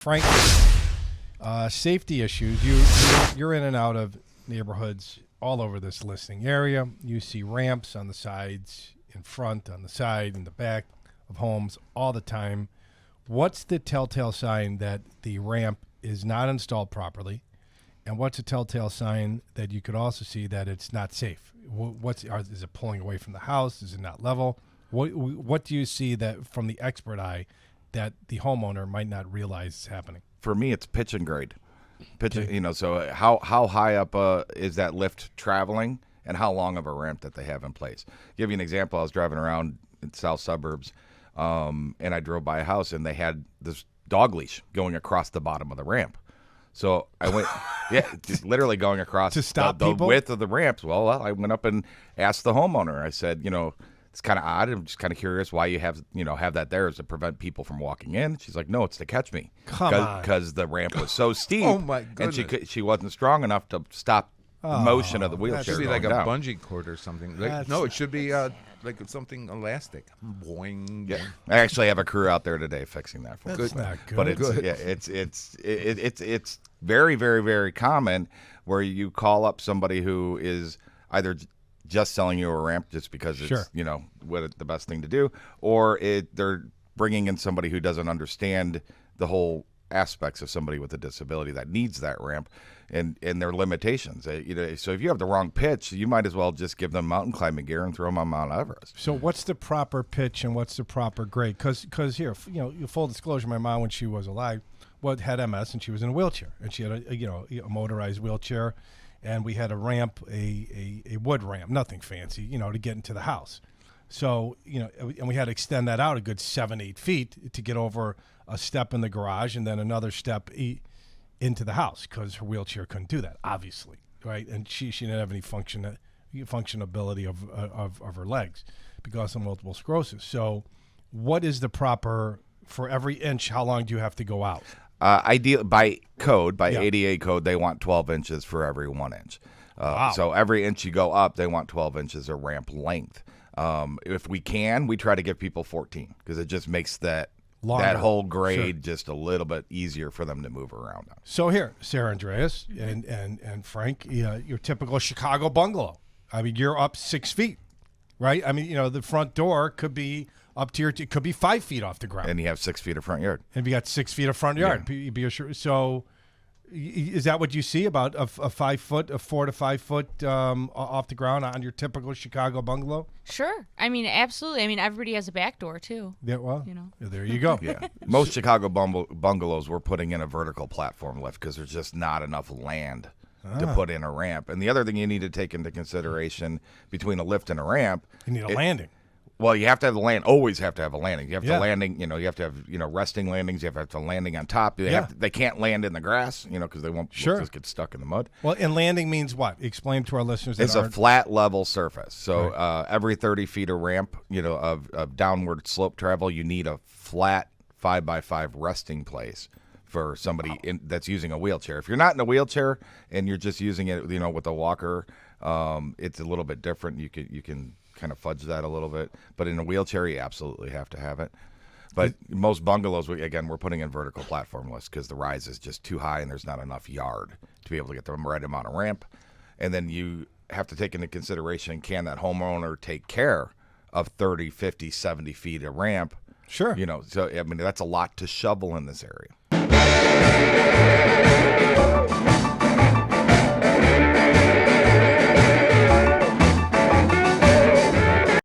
Frank, safety issues. You're in and out of neighborhoods all over this listening area. You see ramps on the sides, in front, on the side, in the back of homes all the time. What's the telltale sign that the ramp is not installed properly? And what's a telltale sign that you could also see that it's not safe? Is it pulling away from the house? Is it not level? What do you see that from the expert eye that the homeowner might not realize is happening? For me, it's pitch and grade. So how high up is that lift traveling, and how long of a ramp that they have in place? Give you an example. I was driving around in south suburbs, and I drove by a house, and they had this dog leash going across the bottom of the ramp. So I went, just literally going across to stop the people? width of the ramps. Well, I went up and asked the homeowner. I said, it's kind of odd. I'm just kind of curious why you have that there, is to prevent people from walking in. She's like, no, it's to catch me. Come on. Because the ramp was so steep. Oh, my goodness. And she wasn't strong enough to stop the motion of the It wheelchair should be like going a down. bungee cord or something. No, it should be like something elastic. Boing. Yeah, I actually have a crew out there today fixing that for me. That's not good. But it's very, very, very common where you call up somebody who is either just selling you a ramp just because it's what the best thing to do, or they're bringing in somebody who doesn't understand the whole aspects of somebody with a disability that needs that ramp and their limitations. So if you have the wrong pitch, you might as well just give them mountain climbing gear and throw them on Mount Everest. So what's the proper pitch and what's the proper grade? Because here, full disclosure, my mom, when she was alive, had MS, and she was in a wheelchair, and she had a motorized wheelchair, and we had a ramp, a wood ramp, nothing fancy, to get into the house. So, and we had to extend that out a good 7-8 feet to get over a step in the garage and then another step into the house, because her wheelchair couldn't do that, obviously, right? And she didn't have any functionability of her legs because of multiple sclerosis. So what is the proper, for every inch, how long do you have to go out? Ideal by ADA code, they want 12 inches for every 1 inch. Wow. So every inch you go up, they want 12 inches of ramp length. If we can, we try to give people 14 because it just makes that whole grade just a little bit easier for them to move around on. So here, Sarah Andreas and Frank, your typical Chicago bungalow. I mean, you're up 6 feet, right? I mean, the front door could be up to it could be 5 feet off the ground. And you have 6 feet of front yard. And you got 6 feet of front yard. Yeah. So is that what you see, about a 4 to 5 foot off the ground on your typical Chicago bungalow? Sure. I mean, absolutely. I mean, everybody has a back door too. Yeah, well, there you go. Yeah. Most Chicago bungalows, we're putting in a vertical platform lift because there's just not enough land to put in a ramp. And the other thing you need to take into consideration between a lift and a ramp, You need a landing. Well, you have to have the land. Always have to have a landing. You have to landing. You have to have resting landings. You have to have a landing on top. They can't land in the grass. Because they won't just get stuck in the mud. Well, and landing means what? Explain to our listeners. It's a flat level surface. So every 30 feet of ramp, of downward slope travel, you need a flat 5x5 resting place for somebody that's using a wheelchair. If you're not in a wheelchair and you're just using it, with a walker, it's a little bit different. You can kind of fudge that a little bit, but in a wheelchair you absolutely have to have it. But most bungalows, we're putting in vertical platform lifts because the rise is just too high and there's not enough yard to be able to get the right amount of ramp. And then you have to take into consideration, can that homeowner take care of 30, 50, 70 feet of ramp? Sure. So I mean, that's a lot to shovel in this area.